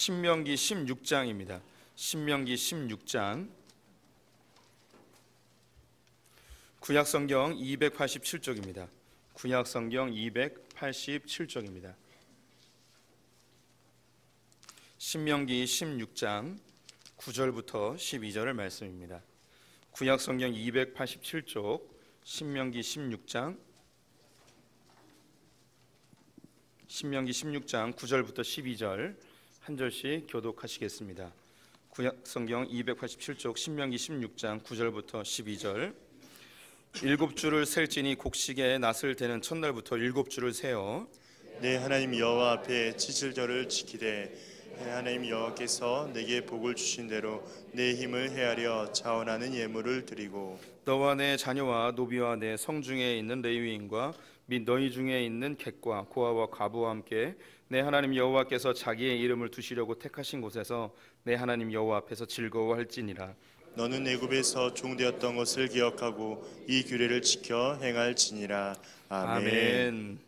신명기 16장입니다. 신명기 16장. 구약성경 287쪽입니다. 구약성경 287쪽입니다. 신명기 16장 9절부터 12절의 말씀입니다. 구약성경 287쪽 신명기 16장 9절부터 12절 한 절씩 교독하시겠습니다. 구약성경 287쪽 신명기 16장 9절부터 12절. 7주를 셀지니 곡식의 낫을 대는 첫날부터 7주를 세어 내 하나님 여호와 앞에 칠칠절을 지키되 하나님 여호와께서 내게 복을 주신 대로 내 힘을 헤아려 자원하는 예물을 드리고 너와 내 자녀와 노비와 내 성중에 있는 레위인과 및 너희 중에 있는 객과 고아와 과부와 함께 내 하나님 여호와께서 자기의 이름을 두시려고 택하신 곳에서 내 하나님 여호와 앞에서 즐거워할지니라. 너는 애굽에서 종되었던 것을 기억하고 이 규례를 지켜 행할지니라. 아멘.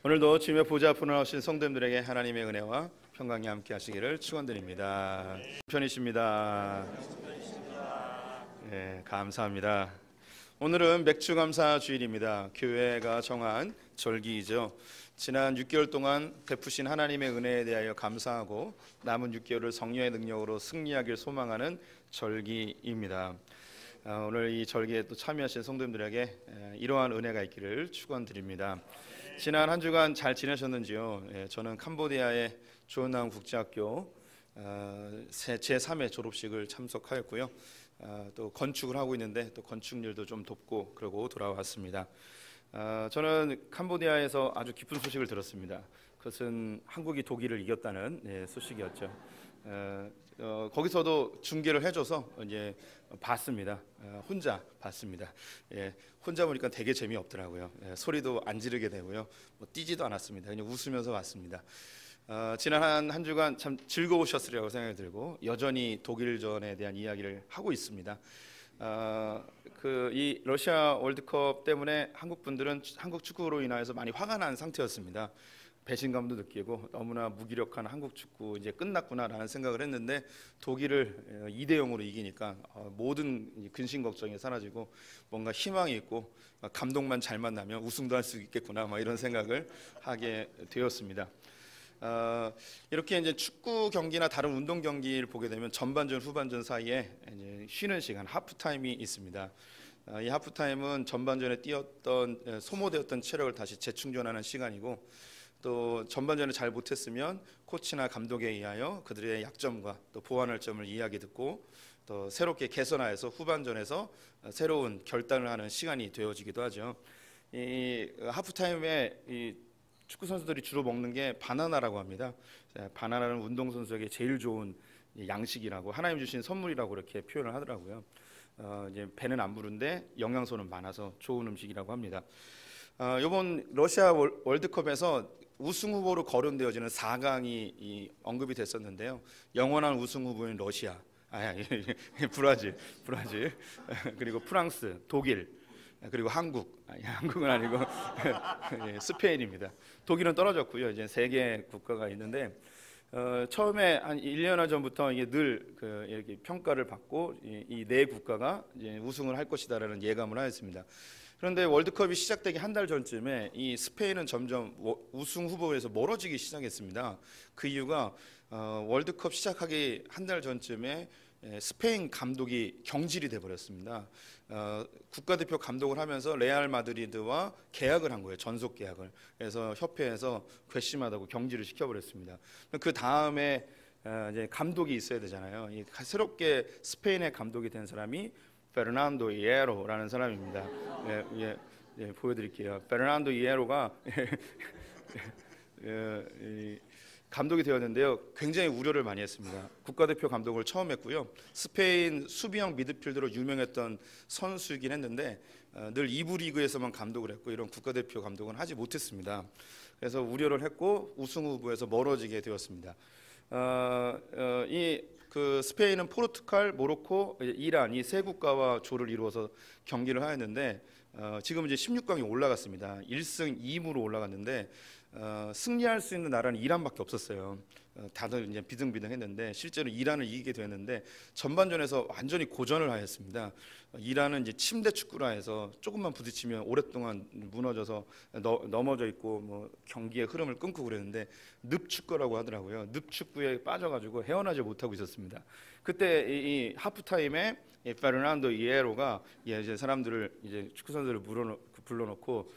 오늘도 주님의 보좌 앞으로 나오신 성도님들에게 하나님의 은혜와 평강이 함께 하시기를 축원드립니다. 편이십니다. 네, 감사합니다. 오늘은 맥주감사 주일입니다. 교회가 정한 절기이죠. 지난 6개월 동안 베푸신 하나님의 은혜에 대하여 감사하고 남은 6개월을 성령의 능력으로 승리하길 소망하는 절기입니다. 오늘 이 절기에 또 참여하신 성도님들에게 이러한 은혜가 있기를 축원드립니다. 지난 한 주간 잘 지내셨는지요? 저는 캄보디아의 조은남 국제학교 제3회 졸업식을 참석하였고요. 또 건축을 하고 있는데 또 건축일도 좀 돕고 그러고 돌아왔습니다. 저는 캄보디아에서 아주 기쁜 소식을 들었습니다. 그것은 한국이 독일을 이겼다는 소식이었죠. 거기서도 중계를 해줘서 이제 봤습니다. 혼자 봤습니다. 혼자 보니까 되게 재미없더라고요. 소리도 안 지르게 되고요. 뭐 뛰지도 않았습니다. 그냥 웃으면서 봤습니다. 지난 한 주간 참 즐거우셨으리라고 생각이 들고 여전히 독일전에 대한 이야기를 하고 있습니다. 이 러시아 월드컵 때문에 한국 분들은 한국 축구로 인하여서 많이 화가 난 상태였습니다. 배신감도 느끼고 너무나 무기력한 한국 축구 이제 끝났구나라는 생각을 했는데 독일을 2대0으로 이기니까 모든 근심 걱정이 사라지고 뭔가 희망이 있고 감독만 잘 만나면 우승도 할 수 있겠구나 이런 생각을 하게 되었습니다. 이렇게 이제 축구 경기나 다른 운동 경기를 보게 되면 전반전 후반전 사이에 이제 쉬는 시간 하프타임이 있습니다. 이 하프타임은 전반전에 뛰었던 소모되었던 체력을 다시 재충전하는 시간이고 또 전반전에 잘 못했으면 코치나 감독에 의하여 그들의 약점과 또 보완할 점을 이야기 듣고 또 새롭게 개선하여서 후반전에서 새로운 결단을 하는 시간이 되어지기도 하죠. 이 하프타임에 이 축구 선수들이 주로 먹는 게 바나나라고 합니다. 바나나는 운동 선수에게 제일 좋은 양식이라고 하나님 주신 선물이라고 이렇게 표현을 하더라고요. 이제 배는 안 부른데 영양소는 많아서 좋은 음식이라고 합니다. 이번 러시아 월드컵에서 우승 후보로 거론되어지는 4강이 언급이 됐었는데요. 영원한 우승 후보인 러시아, 브라질, 그리고 프랑스, 독일, 그리고 한국은 아니고 스페인입니다. 독일은 떨어졌고요. 이제 3개 국가가 있는데 처음에 한 1년 전부터 이게 늘 이렇게 평가를 받고 이 4국가가 이제 우승을 할 것이다라는 예감을 하였습니다. 그런데 월드컵이 시작되기 한 달 전쯤에 이 스페인은 점점 우승 후보에서 멀어지기 시작했습니다. 그 이유가 월드컵 시작하기 한 달 전쯤에 스페인 감독이 경질이 돼버렸습니다. 국가대표 감독을 하면서 레알 마드리드와 계약을 한 거예요. 전속 계약을. 그래서 협회에서 괘씸하다고 경질을 시켜버렸습니다. 그 다음에 이제 감독이 있어야 되잖아요. 새롭게 스페인의 감독이 된 사람이 페르난도 이에로라는 사람입니다. 보여드릴게요. 페르난도 이에로가 감독이 되었는데요. 굉장히 우려를 많이 했습니다. 국가대표 감독을 처음 했고요. 스페인 수비형 미드필더로 유명했던 선수이긴 했는데 늘 2부 리그에서만 감독을 했고 이런 국가대표 감독은 하지 못했습니다. 그래서 우려를 했고 우승 후보에서 멀어지게 되었습니다. 스페인은 포르투갈, 모로코, 이란 이 3국가와 조를 이루어서 경기를 하였는데 지금 이제 16강에 올라갔습니다. 1승 2무로 올라갔는데 승리할 수 있는 나라는 이란밖에 없었어요. 다들 이제 비등비등했는데 실제로 이란을 이기게 되었는데 전반전에서 완전히 고전을 하였습니다. 이란은 이제 침대 축구라 해서 조금만 부딪히면 오랫동안 무너져서 넘어져 있고 뭐 경기의 흐름을 끊고 그랬는데 늪 축구라고 하더라고요. 늪 축구에 빠져가지고 헤어나지 못하고 있었습니다. 그때 이 하프 타임에 페르난도 이에로가 이제 사람들을 이제 축구 선수들을 불러놓고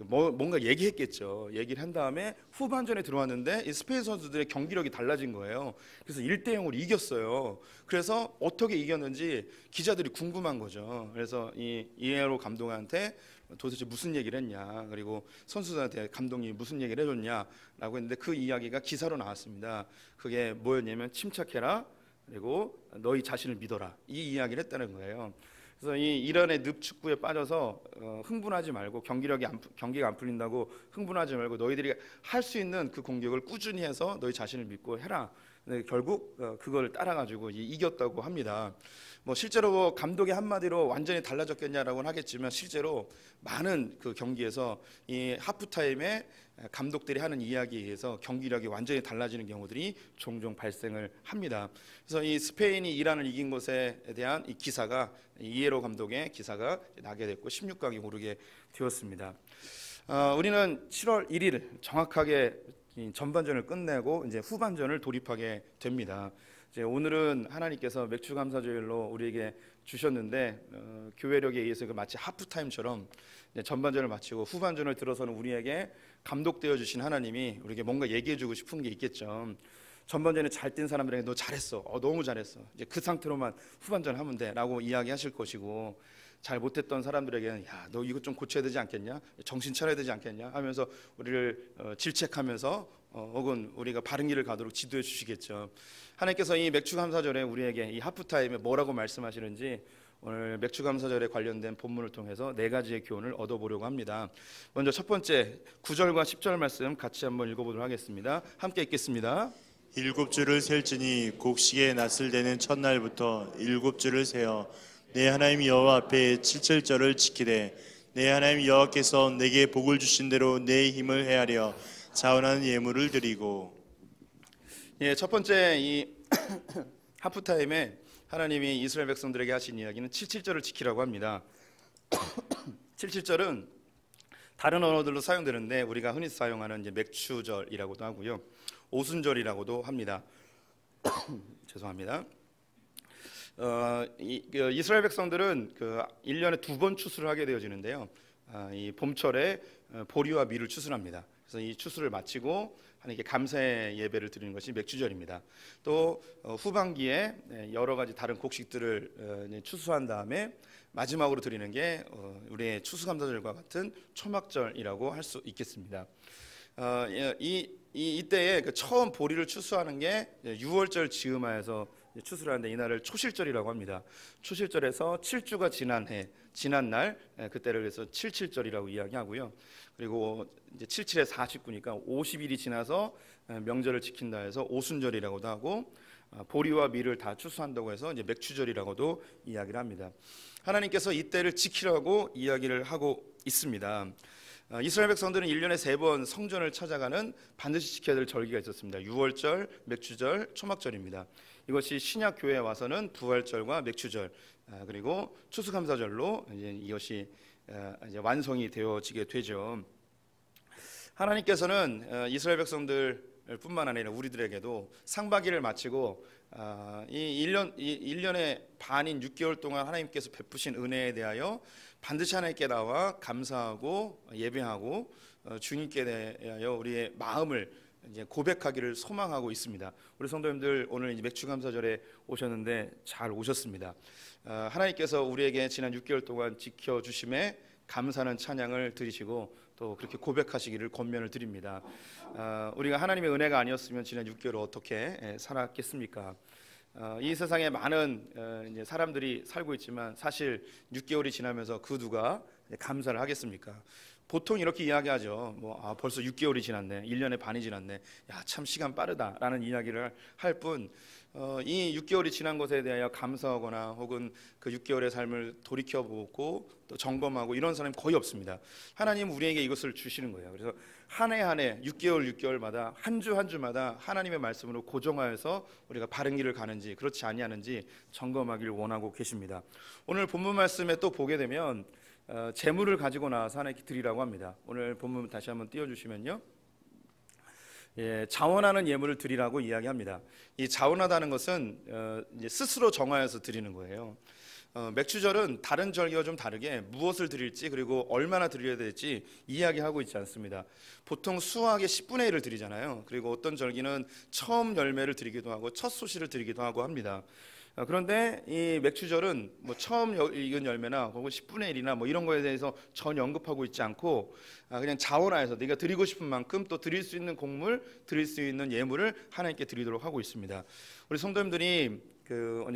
뭔가 얘기했겠죠. 얘기를 한 다음에 후반전에 들어왔는데 이 스페인 선수들의 경기력이 달라진 거예요. 그래서 1대0으로 이겼어요. 그래서 어떻게 이겼는지 기자들이 궁금한 거죠. 그래서 이 이에로 감독한테 도대체 무슨 얘기를 했냐, 그리고 선수들한테 감독님이 무슨 얘기를 해줬냐라고 했는데 그 이야기가 기사로 나왔습니다. 그게 뭐였냐면 침착해라, 그리고 너희 자신을 믿어라, 이 이야기를 했다는 거예요. 그래서 이 이란의 늪 축구에 빠져서 흥분하지 말고 경기가 안 풀린다고 흥분하지 말고 너희들이 할 수 있는 그 공격을 꾸준히 해서 너희 자신을 믿고 해라. 네, 결국 그걸 따라가지고 이겼다고 합니다. 뭐 실제로 감독의 한마디로 완전히 달라졌겠냐라고는 하겠지만 실제로 많은 그 경기에서 이 하프타임에 감독들이 하는 이야기에 의해서 경기력이 완전히 달라지는 경우들이 종종 발생을 합니다. 그래서 이 스페인이 이란을 이긴 것에 대한 이 기사가 이에로 감독의 기사가 나게 됐고 16강에 오르게 되었습니다. 우리는 7월 1일 정확하게 전반전을 끝내고 이제 후반전을 돌입하게 됩니다. 이제 오늘은 하나님께서 맥주 감사주일로 우리에게 주셨는데 교회력에 의해서 마치 하프타임처럼 전반전을 마치고 후반전을 들어서는 우리에게 감독되어 주신 하나님이 우리에게 뭔가 얘기해주고 싶은 게 있겠죠. 전반전에 잘 뛴 사람들에게 너 잘했어, 너무 잘했어, 이제 그 상태로만 후반전 하면 돼라고 이야기하실 것이고, 잘 못했던 사람들에게는 야, 너 이거 좀 고쳐야 되지 않겠냐, 정신 차려야 되지 않겠냐 하면서 우리를 질책하면서 혹은 우리가 바른 길을 가도록 지도해 주시겠죠. 하나님께서 이 맥주 감사절에 우리에게 이 하프타임에 뭐라고 말씀하시는지 오늘 맥주 감사절에 관련된 본문을 통해서 네 가지의 교훈을 얻어보려고 합니다. 먼저 첫 번째 9절과 10절 말씀 같이 한번 읽어보도록 하겠습니다. 함께 읽겠습니다. 7주를 셀지니 곡식의 낫을 대는 첫날부터 7주를 세어 내 하나님 여호와 앞에 7절을 지키되 내 하나님 여호와께서 내게 복을 주신 대로 내 힘을 헤아려 자원하는 예물을 드리고. 예, 첫 번째 이 하프타임에 하나님이 이스라엘 백성들에게 하신 이야기는 7절을 지키라고 합니다. 7절은 다른 언어들로 사용되는데 우리가 흔히 사용하는 이제 맥추절이라고도 하고요, 오순절이라고도 합니다. 죄송합니다. 이스라엘 백성들은 그 1년에 2번 추수를 하게 되어지는데요. 이 봄철에 보리와 밀을 추수합니다. 그래서 이 추수를 마치고 하나님께 감사의 예배를 드리는 것이 맥주절입니다. 또 후반기에 여러 가지 다른 곡식들을 추수한 다음에 마지막으로 드리는 게 우리의 추수감사절과 같은 초막절이라고 할 수 있겠습니다. 이때에 처음 보리를 추수하는 게 6월절 즈음하에서 추수를 하는데 이날을 초실절이라고 합니다. 초실절에서 7주가 지난 날 그때를 그래서 77절이라고 이야기하고요. 그리고 이제 77에 49니까 50일이 지나서 명절을 지킨다 해서 오순절이라고도 하고, 보리와 밀을 다 추수한다고 해서 이제 맥추절이라고도 이야기를 합니다. 하나님께서 이때를 지키라고 이야기를 하고 있습니다. 이스라엘 백성들은 1년에 3번 성전을 찾아가는 반드시 지켜야 될 절기가 있었습니다. 6월절, 맥추절, 초막절입니다. 이것이 신약 교회에 와서는 부활절과 맥추절, 그리고 추수감사절로 이것이 이제 완성이 되어지게 되죠. 하나님께서는 이스라엘 백성들뿐만 아니라 우리들에게도 상반기를 마치고 이 1년의 반인 6개월 동안 하나님께서 베푸신 은혜에 대하여 반드시 하나님께 나와 감사하고 예배하고 주님께 대하여 우리의 마음을 이제 고백하기를 소망하고 있습니다. 우리 성도님들 오늘 이제 맥주감사절에 오셨는데 잘 오셨습니다. 하나님께서 우리에게 지난 6개월 동안 지켜주심에 감사하는 찬양을 드리시고 또 그렇게 고백하시기를 권면을 드립니다. 우리가 하나님의 은혜가 아니었으면 지난 6개월 어떻게 살았겠습니까? 이 세상에 많은 이제 사람들이 살고 있지만 사실 6개월이 지나면서 그 누가 감사를 하겠습니까? 보통 이렇게 이야기하죠. 벌써 6개월이 지났네, 1년의 반이 지났네, 야, 참 시간 빠르다라는 이야기를 할 뿐, 이 6개월이 지난 것에 대하여 감사하거나 혹은 그 6개월의 삶을 돌이켜보고 또 점검하고 이런 사람이 거의 없습니다. 하나님은 우리에게 이것을 주시는 거예요. 그래서 한 해 한 해 6개월마다 한 주 한 주마다 하나님의 말씀으로 고정하여서 우리가 바른 길을 가는지 그렇지 아니하는지 점검하기를 원하고 계십니다. 오늘 본문 말씀에 또 보게 되면 재물을 가지고 나와서 하나님께 드리라고 합니다. 오늘 본문 다시 한번 띄워주시면요, 자원하는 예물을 드리라고 이야기합니다. 이 자원하다는 것은 이제 스스로 정하여서 드리는 거예요. 맥주절은 다른 절기와 좀 다르게 무엇을 드릴지 그리고 얼마나 드려야 될지 이야기하고 있지 않습니다. 보통 수확의 10분의 1을 드리잖아요. 그리고 어떤 절기는 처음 열매를 드리기도 하고 첫 소시를 드리기도 하고 합니다. 그런데 이 맥주절은 처음 익은 열매나 혹은 10분의 1이나 이런 거에 대해서 전혀 언급하고 있지 않고 그냥 자원하여서 네가 드리고 싶은 만큼 또 드릴 수 있는 곡물, 드릴 수 있는 예물을 하나님께 드리도록 하고 있습니다. 우리 성도님들이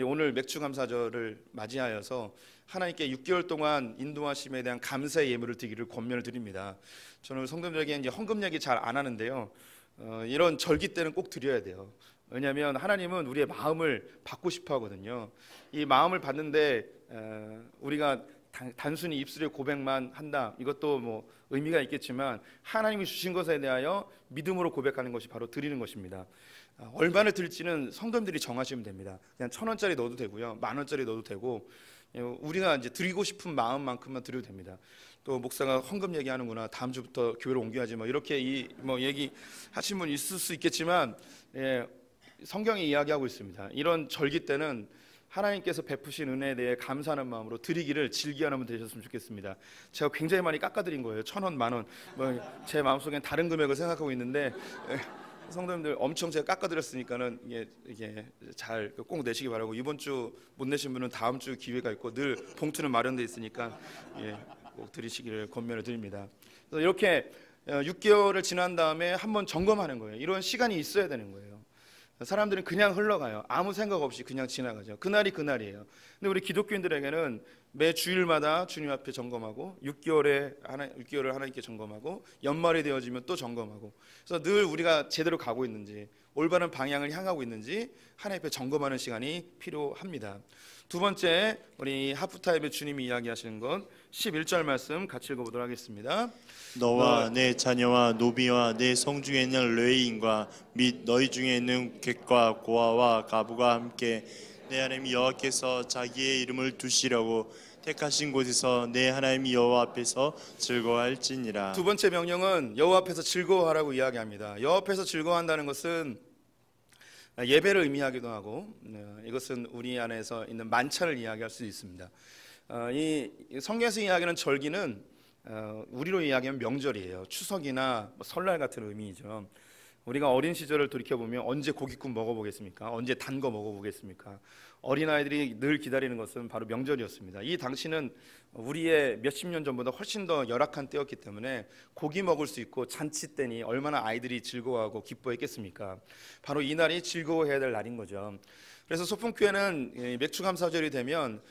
오늘 맥주감사절을 맞이하여서 하나님께 6개월 동안 인도하심에 대한 감사의 예물을 드리기를 권면을 드립니다. 저는 성도님들에게 이제 헌금 얘기 잘 안 하는데요, 이런 절기 때는 꼭 드려야 돼요. 왜냐하면 하나님은 우리의 마음을 받고 싶어 하거든요. 이 마음을 받는데 우리가 단순히 입술의 고백만 한다, 이것도 의미가 있겠지만 하나님이 주신 것에 대하여 믿음으로 고백하는 것이 바로 드리는 것입니다. 얼마를 드릴지는 성도님들이 정하시면 됩니다. 그냥 1,000원짜리 넣어도 되고요, 10,000원짜리 넣어도 되고, 우리가 이제 드리고 싶은 마음만큼만 드려도 됩니다. 또 목사가 헌금 얘기하는구나, 다음 주부터 교회로 옮겨야지 이렇게 얘기하신 분 있을 수 있겠지만, 성경이 이야기하고 있습니다. 이런 절기 때는 하나님께서 베푸신 은혜에 대해 감사하는 마음으로 드리기를 즐기하는 분 되셨으면 좋겠습니다. 제가 굉장히 많이 깎아드린 거예요. 1,000원, 10,000원. 제 마음속엔 다른 금액을 생각하고 있는데, 성도님들 엄청 제가 깎아드렸으니까는 이게 잘 꼭 내시기 바라고, 이번 주 못 내신 분은 다음 주 기회가 있고 늘 봉투는 마련돼 있으니까 꼭 드리시기를 권면을 드립니다. 그래서 이렇게 6개월을 지난 다음에 한번 점검하는 거예요. 이런 시간이 있어야 되는 거예요. 사람들은 그냥 흘러가요. 아무 생각 없이 그냥 지나가죠. 그날이 그날이에요. 근데 우리 기독교인들에게는 매 주일마다 주님 앞에 점검하고 6개월을 하나님께 점검하고 연말이 되어지면 또 점검하고, 그래서 늘 우리가 제대로 가고 있는지 올바른 방향을 향하고 있는지 하나님 앞에 점검하는 시간이 필요합니다. 두 번째, 우리 하프타임에 주님이 이야기하시는 것 11절 말씀 같이 읽어보도록 하겠습니다. 너와 내 자녀와 노비와 내 성중에 있는 레위인과 및 너희 중에 있는 객과 고아와 가부가 함께 내 하나님 여호와께서 자기의 이름을 두시려고 택하신 곳에서 내 하나님 여호와 앞에서 즐거워할지니라. 두 번째 명령은 여호와 앞에서 즐거워하라고 이야기합니다. 여호와 앞에서 즐거워한다는 것은 예배를 의미하기도 하고, 이것은 우리 안에서 있는 만찬을 이야기할 수 있습니다. 이 성경에서 이야기하는 절기는 우리로 이야기하면 명절이에요. 추석이나 설날 같은 의미이죠. 우리가 어린 시절을 돌이켜보면 언제 고깃국 먹어보겠습니까? 언제 단 거 먹어보겠습니까? 어린아이들이 늘 기다리는 것은 바로 명절이었습니다. 이 당시는 우리의 몇십 년 전보다 훨씬 더 열악한 때였기 때문에 고기 먹을 수 있고 잔치 때니 얼마나 아이들이 즐거워하고 기뻐했겠습니까? 바로 이 날이 즐거워해야 될 날인 거죠. 그래서 소풍교회는 맥주감사절이 되면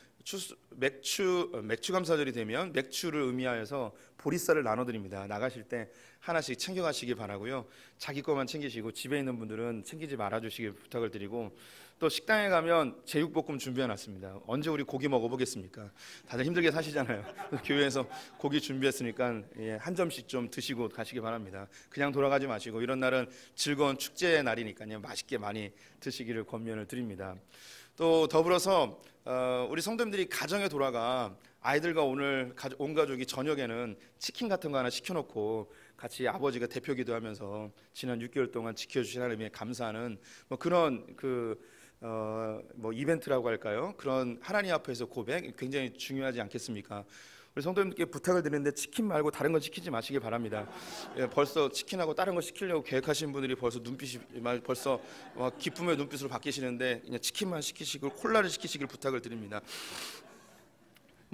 맥주감사절이 되면 맥주를 의미하여서 보리쌀을 나눠드립니다. 나가실 때 하나씩 챙겨가시기 바라고요. 자기 것만 챙기시고 집에 있는 분들은 챙기지 말아주시길 부탁을 드리고, 또 식당에 가면 제육볶음 준비해놨습니다. 언제 우리 고기 먹어보겠습니까? 다들 힘들게 사시잖아요. 교회에서 고기 준비했으니까 한 점씩 좀 드시고 가시기 바랍니다. 그냥 돌아가지 마시고, 이런 날은 즐거운 축제의 날이니까요, 맛있게 많이 드시기를 권면을 드립니다. 또 더불어서 우리 성도님들이 가정에 돌아가 아이들과 오늘 온 가족이 저녁에는 치킨 같은 거 하나 시켜놓고 같이 아버지가 대표 기도하면서 지난 6개월 동안 지켜주신 하나님에 감사하는 그런 이벤트라고 할까요? 그런 하나님 앞에서 고백 굉장히 중요하지 않겠습니까? 우리 성도님들께 부탁을 드리는데 치킨 말고 다른 거 시키지 마시기 바랍니다. 벌써 치킨하고 다른 거 시키려고 계획하시는 분들이 벌써 기쁨의 눈빛으로 바뀌시는데 그냥 치킨만 시키시고 콜라를 시키시길 부탁을 드립니다.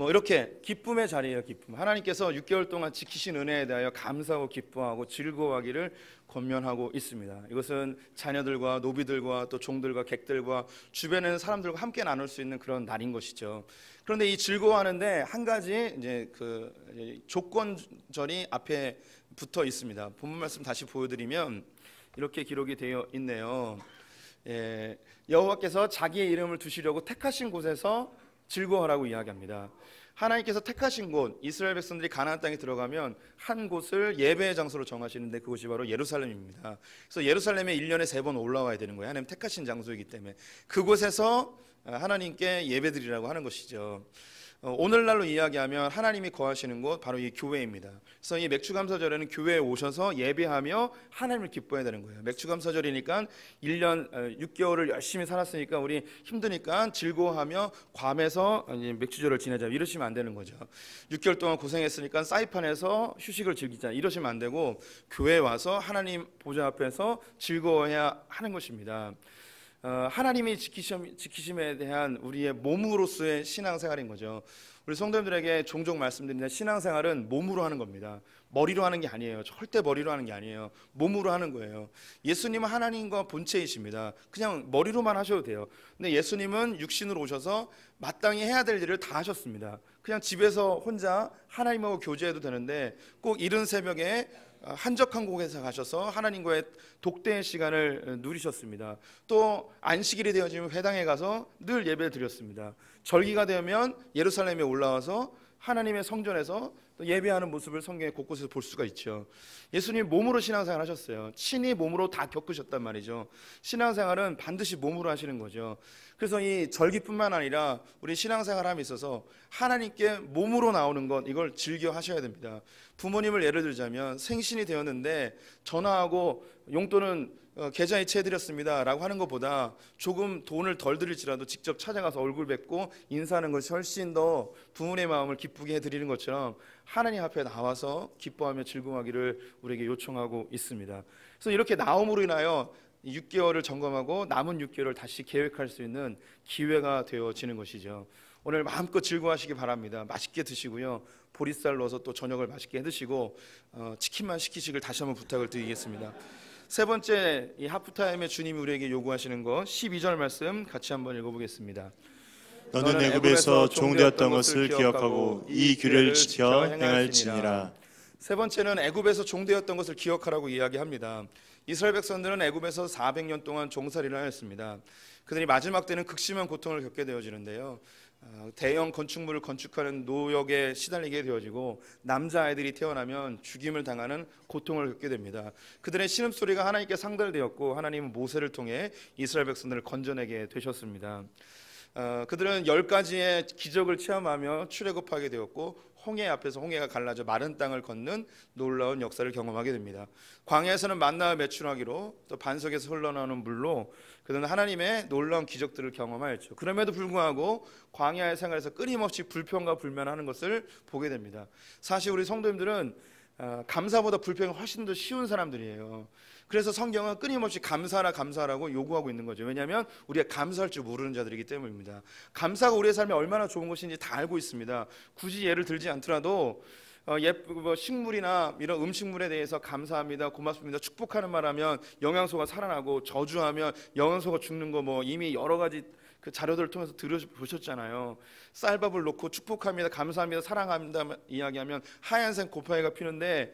뭐 이렇게 기쁨의 자리예요. 기쁨. 하나님께서 6개월 동안 지키신 은혜에 대하여 감사하고 기뻐하고 즐거워하기를 권면하고 있습니다. 이것은 자녀들과 노비들과 또 종들과 객들과 주변에 있는 사람들과 함께 나눌 수 있는 그런 날인 것이죠. 그런데 이 즐거워하는데 한 가지 이제 그 조건절이 앞에 붙어 있습니다. 본문 말씀 다시 보여드리면 이렇게 기록이 되어 있네요. 여호와께서 자기의 이름을 두시려고 택하신 곳에서 즐거워하라고 이야기합니다. 하나님께서 택하신 곳, 이스라엘 백성들이 가나안 땅에 들어가면 한 곳을 예배의 장소로 정하시는데 그곳이 바로 예루살렘입니다. 그래서 예루살렘에 1년에 3번 올라와야 되는 거예요. 하나님 택하신 장소이기 때문에 그곳에서 하나님께 예배드리라고 하는 것이죠. 오늘날로 이야기하면 하나님이 거하시는 곳 바로 이 교회입니다. 그래서 이 맥주감사절에는 교회에 오셔서 예배하며 하나님을 기뻐해야 되는 거예요. 맥주감사절이니까 1년 6개월을 열심히 살았으니까 우리 힘드니까 즐거워하며 괌에서 맥주절을 지내자 이러시면 안 되는 거죠. 6개월 동안 고생했으니까 사이판에서 휴식을 즐기자 이러시면 안 되고 교회에 와서 하나님 보좌 앞에서 즐거워해야 하는 것입니다. 하나님이 지키심에 대한 우리의 몸으로서의 신앙생활인 거죠. 우리 성도님들에게 종종 말씀드리는데 신앙생활은 몸으로 하는 겁니다. 머리로 하는 게 아니에요. 절대 머리로 하는 게 아니에요. 몸으로 하는 거예요. 예수님은 하나님과 본체이십니다. 그냥 머리로만 하셔도 돼요. 근데 예수님은 육신으로 오셔서 마땅히 해야 될 일을 다 하셨습니다. 그냥 집에서 혼자 하나님하고 교제해도 되는데 꼭 이른 새벽에 한적한 곳에서 가셔서 하나님과의 독대의 시간을 누리셨습니다. 또 안식일이 되어지면 회당에 가서 늘 예배를 드렸습니다. 절기가 되면 예루살렘에 올라와서 하나님의 성전에서 또 예배하는 모습을 성경의 곳곳에서 볼 수가 있죠. 예수님 몸으로 신앙생활 하셨어요. 친히 몸으로 다 겪으셨단 말이죠. 신앙생활은 반드시 몸으로 하시는 거죠. 그래서 이 절기뿐만 아니라 우리 신앙생활함에 있어서 하나님께 몸으로 나오는 것 이걸 즐겨 하셔야 됩니다. 부모님을 예를 들자면 생신이 되었는데 전화하고 용돈은 계좌 이체해드렸습니다 라고 하는 것보다 조금 돈을 덜 드릴지라도 직접 찾아가서 얼굴 뵙고 인사하는 것이 훨씬 더 부모의 마음을 기쁘게 해드리는 것처럼 하나님 앞에 나와서 기뻐하며 즐거워하기를 우리에게 요청하고 있습니다. 그래서 이렇게 나옴으로 인하여 6개월을 점검하고 남은 6개월을 다시 계획할 수 있는 기회가 되어지는 것이죠. 오늘 마음껏 즐거워하시기 바랍니다. 맛있게 드시고요. 보리쌀 넣어서 또 저녁을 맛있게 해 드시고 치킨만 시키시길 다시 한번 부탁을 드리겠습니다. 세 번째 이 하프타임에 주님이 우리에게 요구하시는 것 12절 말씀 같이 한번 읽어보겠습니다. 너는 애굽에서 종되었던 것을 기억하고 이 규례를 지켜 행할지니라. 세 번째는 애굽에서 종되었던 것을 기억하라고 이야기합니다. 이스라엘 백성들은 애굽에서 400년 동안 종살이를 하였습니다. 그들이 마지막 때는 극심한 고통을 겪게 되어지는데요. 대형 건축물을 건축하는 노역에 시달리게 되어지고 남자아이들이 태어나면 죽임을 당하는 고통을 겪게 됩니다. 그들의 신음소리가 하나님께 상달되었고 하나님은 모세를 통해 이스라엘 백성들을 건져내게 되셨습니다. 그들은 10가지의 기적을 체험하며 출애굽하게 되었고 홍해 앞에서 홍해가 갈라져 마른 땅을 걷는 놀라운 역사를 경험하게 됩니다. 광야에서는 만나와 매출하기로 또 반석에서 흘러나오는 물로 그들은 하나님의 놀라운 기적들을 경험하였죠. 그럼에도 불구하고 광야의 생활에서 끊임없이 불평과 불만하는 것을 보게 됩니다. 사실 우리 성도님들은 감사보다 불평이 훨씬 더 쉬운 사람들이에요. 그래서 성경은 끊임없이 감사하라고 요구하고 있는 거죠. 왜냐하면 우리가 감사할 줄 모르는 자들이기 때문입니다. 감사가 우리의 삶에 얼마나 좋은 것인지 다 알고 있습니다. 굳이 예를 들지 않더라도 식물이나 이런 음식물에 대해서 감사합니다, 고맙습니다, 축복하는 말하면 영양소가 살아나고 저주하면 영양소가 죽는 거 이미 여러 가지 그 자료들을 통해서 들어보셨잖아요. 쌀밥을 놓고 축복합니다, 감사합니다, 사랑합니다 이야기하면 하얀색 곰팡이가 피는데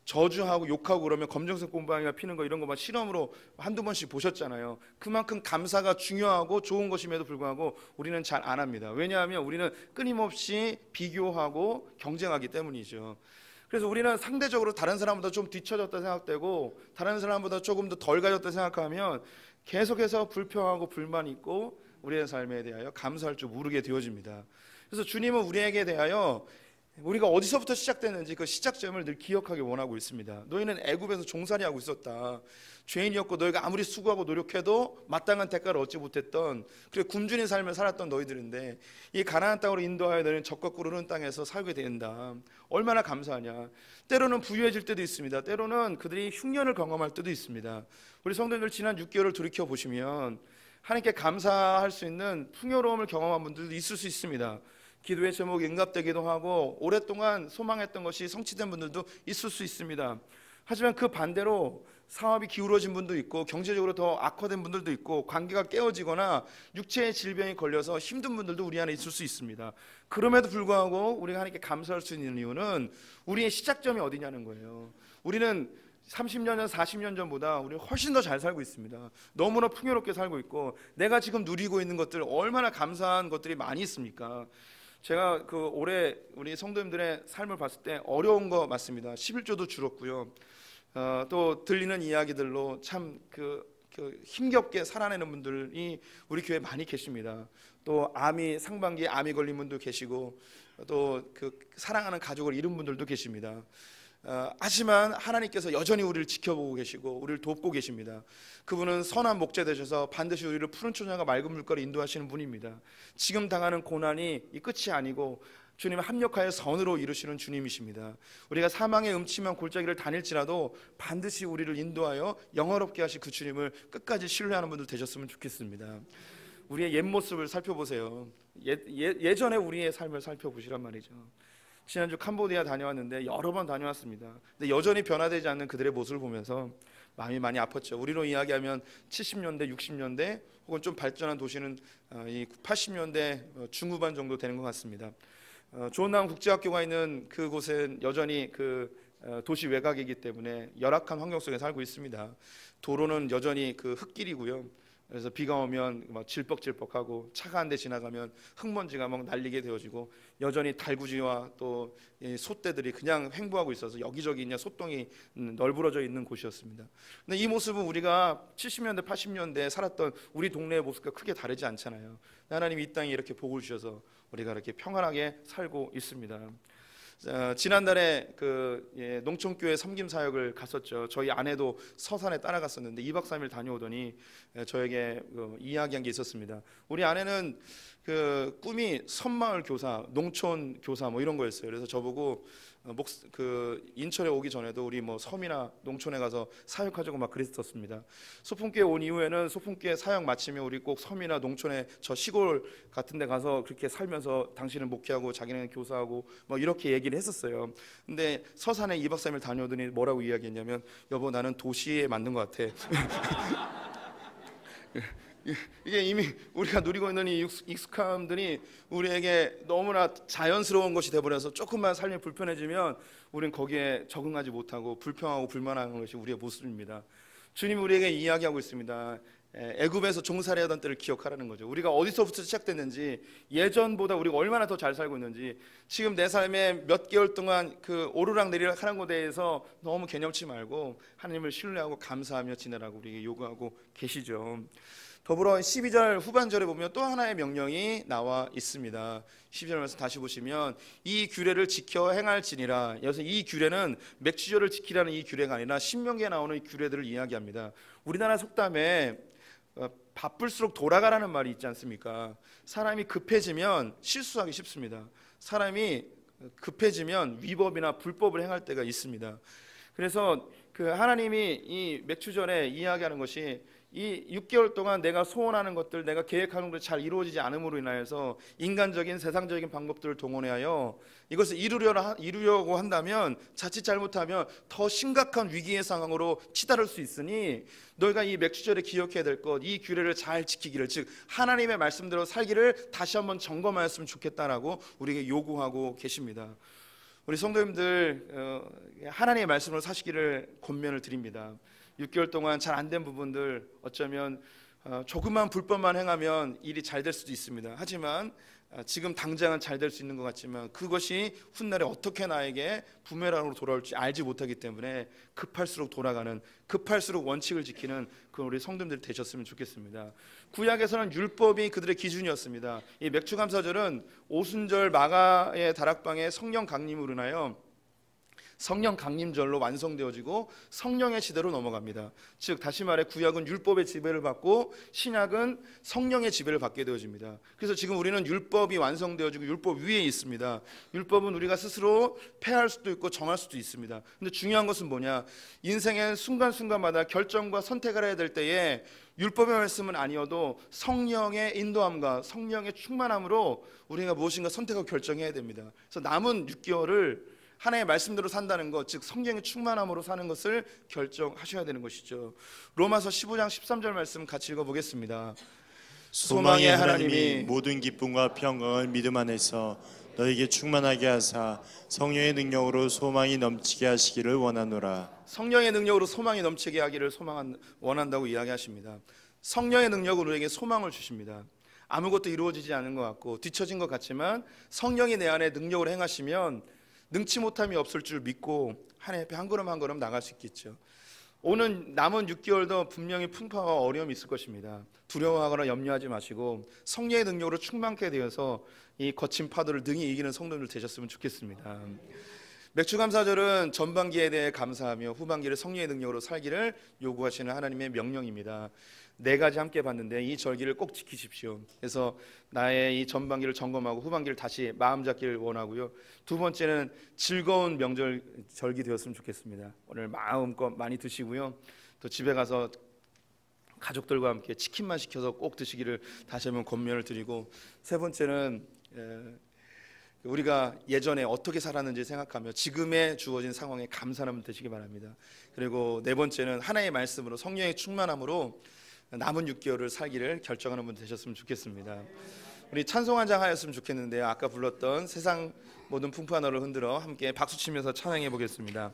저주하고 욕하고 그러면 검정색 곰팡이가 피는 거 이런 거 실험으로 한두 번씩 보셨잖아요. 그만큼 감사가 중요하고 좋은 것임에도 불구하고 우리는 잘 안 합니다. 왜냐하면 우리는 끊임없이 비교하고 경쟁하기 때문이죠. 그래서 우리는 상대적으로 다른 사람보다 좀 뒤처졌다 생각되고 다른 사람보다 조금 더 덜 가졌다 생각하면 계속해서 불평하고 불만 있고 우리의 삶에 대하여 감사할 줄 모르게 되어집니다. 그래서 주님은 우리에게 대하여 우리가 어디서부터 시작됐는지 그 시작점을 늘 기억하기 원하고 있습니다. 너희는 애굽에서 종살이하고 있었다. 죄인이었고 너희가 아무리 수고하고 노력해도 마땅한 대가를 얻지 못했던 그리고 굶주린 삶을 살았던 너희들인데 이 가나안 땅으로 인도하여 너희는 적과 꿀 땅에서 살게 된다. 얼마나 감사하냐. 때로는 부유해질 때도 있습니다. 때로는 그들이 흉년을 경험할 때도 있습니다. 우리 성도님들 지난 6개월을 돌이켜보시면 하나님께 감사할 수 있는 풍요로움을 경험한 분들도 있을 수 있습니다. 기도의 제목이 응답되기도 하고 오랫동안 소망했던 것이 성취된 분들도 있을 수 있습니다. 하지만 그 반대로 사업이 기울어진 분도 있고 경제적으로 더 악화된 분들도 있고 관계가 깨어지거나 육체의 질병이 걸려서 힘든 분들도 우리 안에 있을 수 있습니다. 그럼에도 불구하고 우리가 하나님께 감사할 수 있는 이유는 우리의 시작점이 어디냐는 거예요. 우리는 30년 전, 40년 전보다 우리는 훨씬 더 잘 살고 있습니다. 너무나 풍요롭게 살고 있고 내가 지금 누리고 있는 것들 얼마나 감사한 것들이 많이 있습니까? 제가 올해 우리 성도님들의 삶을 봤을 때 어려운 거 맞습니다. 11조도 줄었고요. 또 들리는 이야기들로 참 힘겹게 살아내는 분들이 우리 교회에 많이 계십니다. 또 상반기에 암이 걸린 분도 계시고 또 사랑하는 가족을 잃은 분들도 계십니다. 하지만 하나님께서 여전히 우리를 지켜보고 계시고 우리를 돕고 계십니다. 그분은 선한 목자 되셔서 반드시 우리를 푸른 초장과 맑은 물가로 인도하시는 분입니다. 지금 당하는 고난이 이 끝이 아니고 주님 합력하여 선으로 이루시는 주님이십니다. 우리가 사망의 음침한 골짜기를 다닐지라도 반드시 우리를 인도하여 영화롭게 하실 그 주님을 끝까지 신뢰하는 분들 되셨으면 좋겠습니다. 우리의 옛 모습을 살펴보세요. 예전에 우리의 삶을 살펴보시란 말이죠. 지난주 캄보디아 다녀왔는데 여러 번 다녀왔습니다. 근데 여전히 변화되지 않는 그들의 모습을 보면서 마음이 많이 아팠죠. 우리로 이야기하면 70년대, 60년대 혹은 좀 발전한 도시는 이 80년대 중후반 정도 되는 것 같습니다. 조은남 국제학교가 있는 그곳은 여전히 도시 외곽이기 때문에 열악한 환경 속에 살고 있습니다. 도로는 여전히 흙길이고요. 그래서 비가 오면 막 질퍽질퍽하고 차가 한 대 지나가면 흙먼지가 막 날리게 되어지고 여전히 달구지와 또 소떼들이 그냥 횡보하고 있어서 여기저기 그냥 소똥이 널브러져 있는 곳이었습니다. 근데 이 모습은 우리가 70년대 80년대에 살았던 우리 동네의 모습과 크게 다르지 않잖아요. 하나님이 이 땅에 이렇게 복을 주셔서 우리가 이렇게 평안하게 살고 있습니다. 지난달에 농촌교회 섬김 사역을 갔었죠. 저희 아내도 서산에 따라갔었는데 2박 3일 다녀오더니 저에게 이야기한 게 있었습니다. 우리 아내는 꿈이 섬마을 교사, 농촌 교사 뭐 이런 거였어요. 그래서 저보고 인천에 오기 전에도 우리 섬이나 농촌에 가서 사역하자고 막 그랬었습니다. 소풍교회 온 이후에는 소풍교회 사역 마치면 우리 꼭 섬이나 농촌에 저 시골 같은 데 가서 그렇게 살면서 당신은 목회하고 자기는 교사하고 뭐 이렇게 얘기를 했었어요. 근데 서산에 2박 3일 다녀오더니 뭐라고 이야기했냐면 여보 나는 도시에 맞는 것 같아. 이게 이미 우리가 누리고 있는 이 익숙함들이 우리에게 너무나 자연스러운 것이 되어버려서 조금만 삶이 불편해지면 우리는 거기에 적응하지 못하고 불평하고 불만하는 것이 우리의 모습입니다. 주님이 우리에게 이야기하고 있습니다. 애굽에서 종살이하던 때를 기억하라는 거죠. 우리가 어디서부터 시작됐는지, 예전보다 우리가 얼마나 더 잘 살고 있는지, 지금 내 삶에 몇 개월 동안 오르락 내리락 하는 것에 대해서 너무 개념치 말고 하나님을 신뢰하고 감사하며 지내라고 우리에게 요구하고 계시죠. 더불어 12절 후반절에 보면 또 하나의 명령이 나와 있습니다. 12절 말씀 다시 보시면 이 규례를 지켜 행할지니라. 여기서 이 규례는 맥주절을 지키라는 이 규례가 아니라 신명기에 나오는 이 규례들을 이야기합니다. 우리나라 속담에 바쁠수록 돌아가라는 말이 있지 않습니까? 사람이 급해지면 실수하기 쉽습니다. 사람이 급해지면 위법이나 불법을 행할 때가 있습니다. 그래서 하나님이 이 맥주절에 이야기하는 것이 이 6개월 동안 내가 소원하는 것들, 내가 계획하는 것이 잘 이루어지지 않음으로 인하여서 인간적인 세상적인 방법들을 동원하여 이것을 이루려고 한다면 자칫 잘못하면 더 심각한 위기의 상황으로 치달을 수 있으니 너희가 이 맥주절에 기억해야 될 것, 이 규례를 잘 지키기를, 즉 하나님의 말씀대로 살기를 다시 한번 점검하였으면 좋겠다라고 우리에게 요구하고 계십니다. 우리 성도님들 하나님의 말씀으로 사시기를 권면을 드립니다. 6개월 동안 잘 안 된 부분들 어쩌면 조금만 불법만 행하면 일이 잘 될 수도 있습니다. 하지만 지금 당장은 잘 될 수 있는 것 같지만 그것이 훗날에 어떻게 나에게 부메랑으로 돌아올지 알지 못하기 때문에 급할수록 돌아가는, 급할수록 원칙을 지키는 그 우리 성도님들이 되셨으면 좋겠습니다. 구약에서는 율법이 그들의 기준이었습니다. 이 맥주감사절은 오순절 마가의 다락방에 성령 강림으로 인하여 성령 강림절로 완성되어지고 성령의 시대로 넘어갑니다. 즉 다시 말해 구약은 율법의 지배를 받고 신약은 성령의 지배를 받게 되어집니다. 그래서 지금 우리는 율법이 완성되어지고 율법 위에 있습니다. 율법은 우리가 스스로 폐할 수도 있고 정할 수도 있습니다. 근데 중요한 것은 뭐냐? 인생의 순간순간마다 결정과 선택을 해야 될 때에 율법의 말씀은 아니어도 성령의 인도함과 성령의 충만함으로 우리가 무엇인가 선택하고 결정해야 됩니다. 그래서 남은 6개월을 하나님의 말씀대로 산다는 것, 즉 성령의 충만함으로 사는 것을 결정하셔야 되는 것이죠. 로마서 15장 13절 말씀 같이 읽어보겠습니다. 소망의 하나님이 모든 기쁨과 평강을 믿음 안에서 너에게 충만하게 하사 성령의 능력으로 소망이 넘치게 하시기를 원하노라. 성령의 능력으로 소망이 넘치게 하기를 원한다고 이야기하십니다. 성령의 능력으로 우리에게 소망을 주십니다. 아무것도 이루어지지 않은 것 같고 뒤처진 것 같지만 성령이 내 안에 능력으로 행하시면 능치 못함이 없을 줄 믿고 하나님 앞에 한 걸음 한 걸음 나갈 수 있겠죠. 오는 남은 6개월도 분명히 풍파와 어려움이 있을 것입니다. 두려워하거나 염려하지 마시고 성령의 능력으로 충만케 되어서 이 거친 파도를 능히 이기는 성도들 되셨으면 좋겠습니다. 맥주감사절은 전반기에 대해 감사하며 후반기를 성령의 능력으로 살기를 요구하시는 하나님의 명령입니다. 4가지 함께 봤는데 이 절기를 꼭 지키십시오. 그래서 나의 이 전반기를 점검하고 후반기를 다시 마음 잡기를 원하고요. 두 번째는 즐거운 명절 절기 되었으면 좋겠습니다. 오늘 마음껏 많이 드시고요. 또 집에 가서 가족들과 함께 치킨만 시켜서 꼭 드시기를 다시 한번 권면을 드리고, 세 번째는 우리가 예전에 어떻게 살았는지 생각하며 지금의 주어진 상황에 감사하면 되시기 바랍니다. 그리고 네 번째는 하나의 말씀으로 성령의 충만함으로 남은 6개월을 살기를 결정하는 분 되셨으면 좋겠습니다. 우리 찬송 한 장 하였으면 좋겠는데요. 아까 불렀던 세상 모든 풍부한 너를 흔들어 함께 박수치면서 찬양해 보겠습니다.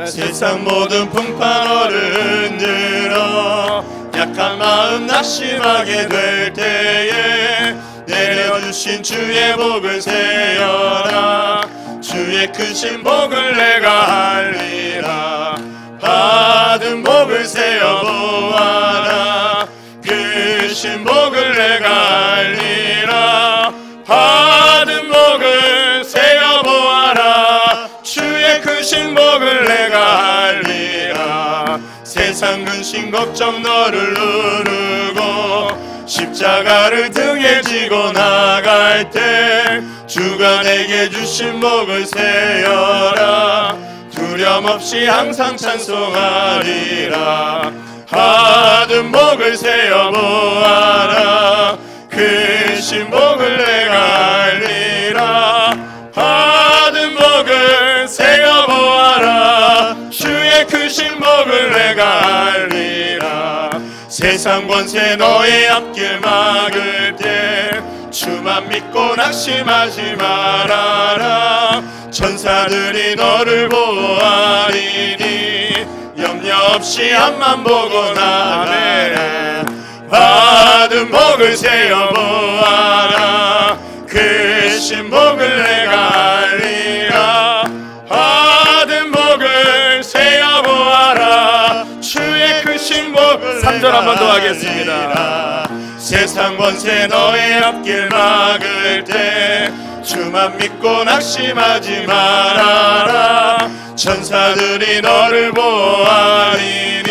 세상 모든 풍파 너를 흔들어 약한 마음 낙심하게 될 때에 내려주신 주의 복을 세어라. 주의 크신 복을 내가 알리라. 받은 복을 세어 보아라. 크신 복을 내가 알리라. 받은 복을 세어 보아라. 주의 크신 복을 내가 알리라. 세상 근심 걱정 너를 누르고 십자가를 등에 지고 나갈 때 주가 내게 주신 복을 세어라. 두려움 없이 항상 찬송하리라. 받은 복을 세어 보아라. 크신 복을 내가 알리라. 받은 복을 세어 보아라. 주의 크신 복을 내가 알리라. 세상 권세 너의 앞길 막을 때 주만 믿고 낙심하지 말아라. 천사들이 너를 보호하리니 염려 없이 앞만 보고 나가라. 받은 복을 세어 보아라. 크신 복을 내가 알리라. 받은 복을 세어 보아라. 주의 크신 복을 3절 한 번 더 하겠습니다. 세상 권세 너의 앞길 막을 때 주만 믿고 낙심하지 말아라. 천사들이 너를 보호하리니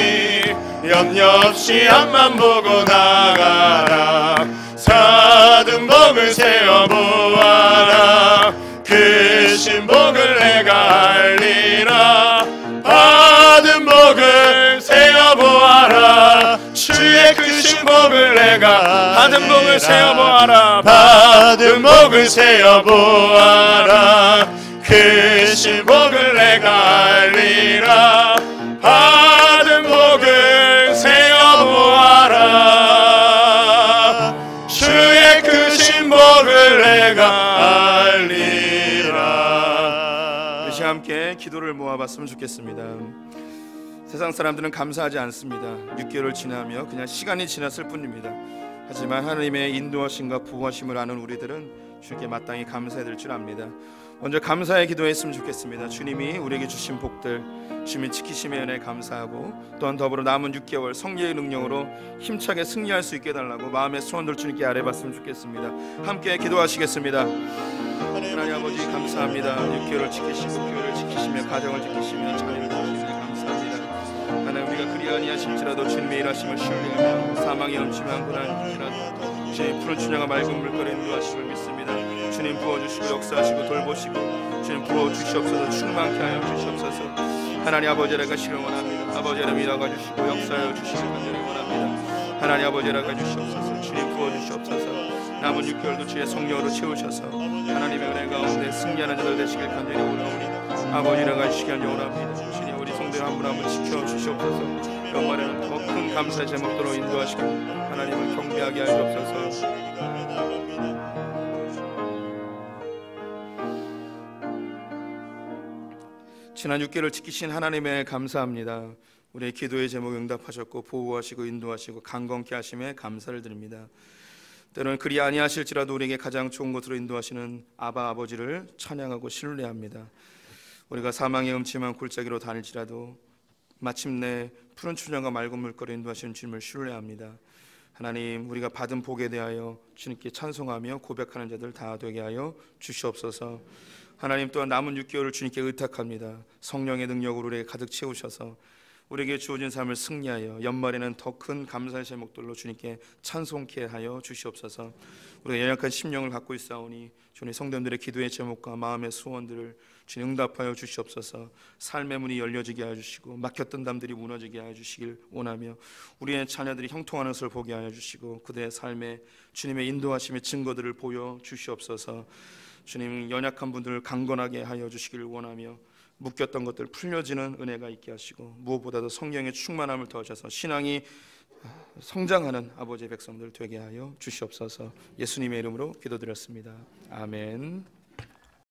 염려 없이 앞만 보고 나가라. 받은 복을 세어 보아라. 크신 복을 내가 알리라. 받은 복을 세어 보아라. 주의 크신 복을 내가 받은 복을 세어 보아라. 받은 복을 세어 보아라. 크신 복을 내가 알리라. 받은 복을 세어 보아라. 주의 크신 복을 내가 알리라. 이 시간 함께 기도를 모아봤으면 좋겠습니다. 세상 사람들은 감사하지 않습니다. 6개월을 지나며 그냥 시간이 지났을 뿐입니다. 하지만 하나님의 인도하심과 보호하심을 아는 우리들은 주께 마땅히 감사해야 될 줄 압니다. 먼저 감사의 기도했으면 좋겠습니다. 주님이 우리에게 주신 복들, 주님이 지키심의 은혜에 감사하고, 또한 더불어 남은 6개월 성령의 능력으로 힘차게 승리할 수 있게 해달라고 마음의 소원들 주님께 아뢰봤으면 좋겠습니다. 함께 기도하시겠습니다. 하나님 아버지 감사합니다. 6개월을 지키시고 교회를 지키시며 가정을 지키시며 자녀를 지키시며 감사합니다. 하나님, 우리가 그리 아니하실지라도 주님의 일하심을 신뢰하며 사망이 넘치면 고난일지라도 주님 푸른 춘향과 맑은 물결에 인도하심을 믿습니다. 주님 부어주시고 역사하시고 돌보시고 주님 부어주시옵소서. 충만케 하여 주시옵소서. 하나님 아버지를 가시길 원합니다. 아버지를 믿어가 주시고 역사하여 주시길 간절히 원합니다. 하나님 아버지를 가주시옵소서. 주님 부어주시옵소서. 남은 6개월도 주의 성령으로 채우셔서 하나님의 은혜 가운데 승리하는 자들 되시길 간절히 원하오니 아버지를 가주시길 원합니다. 주님 우리 성도들 한 분 한 분 지켜주시옵소서. 연말에는 더 큰 감사의 제목들로 인도하시고 하나님을 경배하게 하시옵소서. 지난 6개월을 지키신 하나님에 감사합니다. 우리의 기도의 제목 응답하셨고 보호하시고 인도하시고 강건케 하심에 감사를 드립니다. 때로는 그리 아니하실지라도 우리에게 가장 좋은 곳으로 인도하시는 아바 아버지를 찬양하고 신뢰합니다. 우리가 사망의 음침한 골짜기로 다닐지라도 마침내 푸른 초장과 맑은 물가로 인도하시는 주님을 신뢰합니다. 하나님 우리가 받은 복에 대하여 주님께 찬송하며 고백하는 자들 다 되게 하여 주시옵소서. 하나님 또한 남은 6개월을 주님께 의탁합니다. 성령의 능력으로 우리에게 가득 채우셔서 우리에게 주어진 삶을 승리하여 연말에는 더 큰 감사의 제목들로 주님께 찬송케 하여 주시옵소서. 우리가 연약한 심령을 갖고 있사오니 주님 성도들의 기도의 제목과 마음의 소원들을 주님 응답하여 주시옵소서. 삶의 문이 열려지게 하여 주시고 막혔던 담들이 무너지게 하여 주시길 원하며 우리의 자녀들이 형통하는 것을 보게 하여 주시고 그들의 삶에 주님의 인도하심의 증거들을 보여 주시옵소서. 주님 연약한 분들을 강건하게 하여 주시길 원하며 묶였던 것들 풀려지는 은혜가 있게 하시고 무엇보다도 성령의 충만함을 더하셔서 신앙이 성장하는 아버지의 백성들 되게 하여 주시옵소서. 예수님의 이름으로 기도드렸습니다. 아멘.